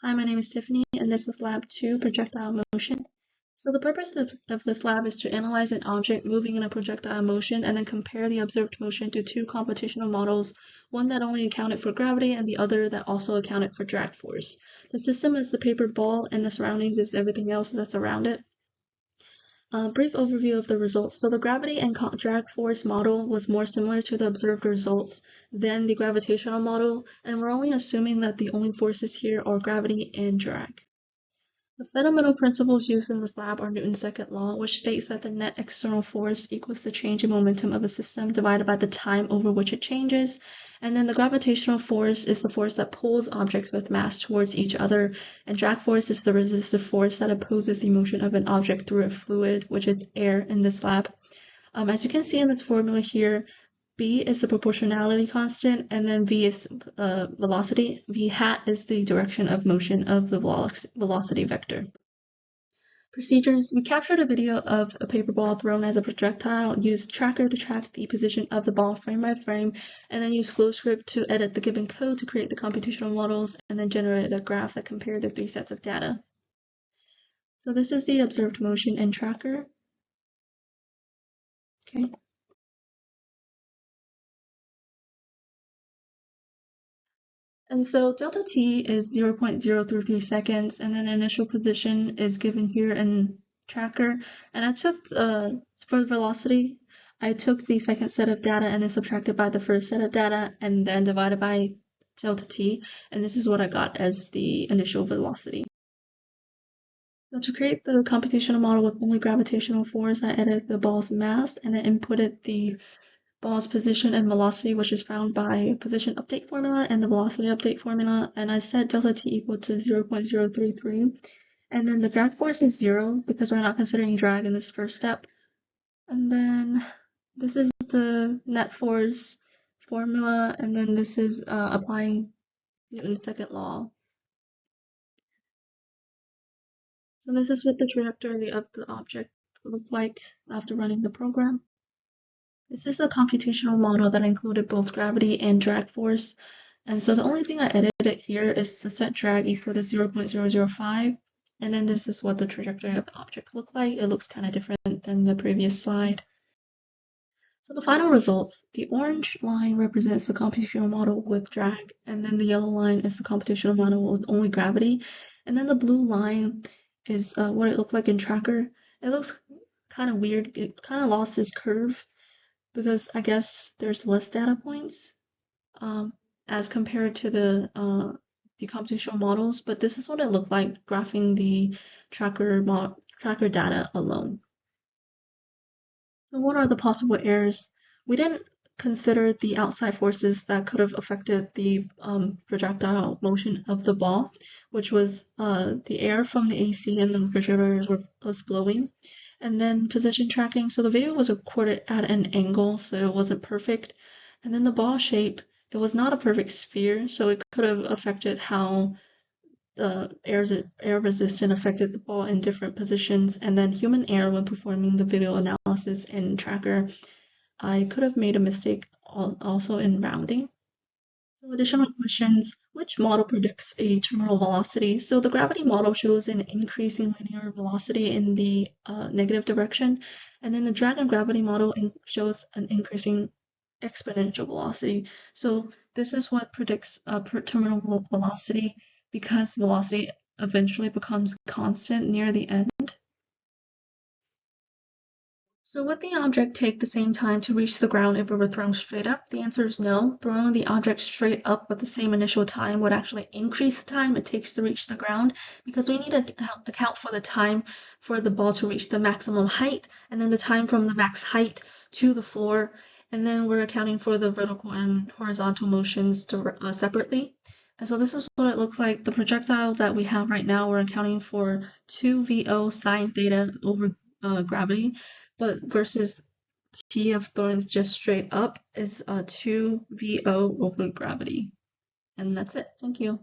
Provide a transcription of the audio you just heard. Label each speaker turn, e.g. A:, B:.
A: Hi, my name is Tiffany, and this is Lab 2, Projectile Motion. So the purpose of this lab is to analyze an object moving in a projectile motion and then compare the observed motion to two computational models, one that only accounted for gravity and the other that also accounted for drag force. The system is the paper ball, and the surroundings is everything else that's around it. Brief overview of the results. So the gravity and drag force model was more similar to the observed results than the gravitational model, and we're only assuming that the only forces here are gravity and drag. The fundamental principles used in this lab are Newton's second law, which states that the net external force equals the change in momentum of a system divided by the time over which it changes. And then the gravitational force is the force that pulls objects with mass towards each other, and drag force is the resistive force that opposes the motion of an object through a fluid, which is air in this lab. As you can see in this formula here, B is the proportionality constant, and then V is velocity. V hat is the direction of motion of the velocity vector. Procedures. We captured a video of a paper ball thrown as a projectile, used tracker to track the position of the ball frame by frame, and then used FlowScript to edit the given code to create the computational models, and then generate a graph that compared the three sets of data. So this is the observed motion in tracker. Okay. And so delta t is 0.033 seconds, and then initial position is given here in tracker. And I took, for velocity, I took the second set of data and then subtracted by the first set of data and then divided by delta t, and this is what I got as the initial velocity. So to create the computational model with only gravitational force, I edited the ball's mass and then inputted the ball's position and velocity, which is found by position update formula and the velocity update formula, and I set delta t equal to 0.033, and then the drag force is 0 because we're not considering drag in this first step. And then this is the net force formula, and then this is applying Newton's second law. So this is what the trajectory of the object looked like after running the program. This is a computational model that included both gravity and drag force. And so the only thing I edited here is to set drag equal to 0.005. And then this is what the trajectory of the object looked like. It looks kind of different than the previous slide. So the final results, the orange line represents the computational model with drag, and then the yellow line is the computational model with only gravity. And then the blue line is what it looked like in tracker. It looks kind of weird. It kind of lost its curve, because I guess there's less data points as compared to the computational models, but this is what it looked like graphing the tracker data alone. So what are the possible errors? We didn't consider the outside forces that could have affected the projectile motion of the ball, which was the air from the AC and the refrigerators was blowing. And then position tracking. So the video was recorded at an angle, so it wasn't perfect. And then the ball shape, it was not a perfect sphere, so it could have affected how the air resistance affected the ball in different positions. And then human error when performing the video analysis in tracker. I could have made a mistake also in rounding. So additional questions, which model predicts a terminal velocity? So the gravity model shows an increasing linear velocity in the negative direction, and then the drag and gravity model shows an increasing exponential velocity. So this is what predicts terminal velocity, because velocity eventually becomes constant near the end. So would the object take the same time to reach the ground if it were thrown straight up? The answer is no. Throwing the object straight up with the same initial time would actually increase the time it takes to reach the ground, because we need to account for the time for the ball to reach the maximum height, and then the time from the max height to the floor, and then we're accounting for the vertical and horizontal motions separately. And so this is what it looks like. The projectile that we have right now, we're accounting for 2VO sine theta over gravity, but versus t of throwing just straight up is 2VO over gravity. And that's it. Thank you.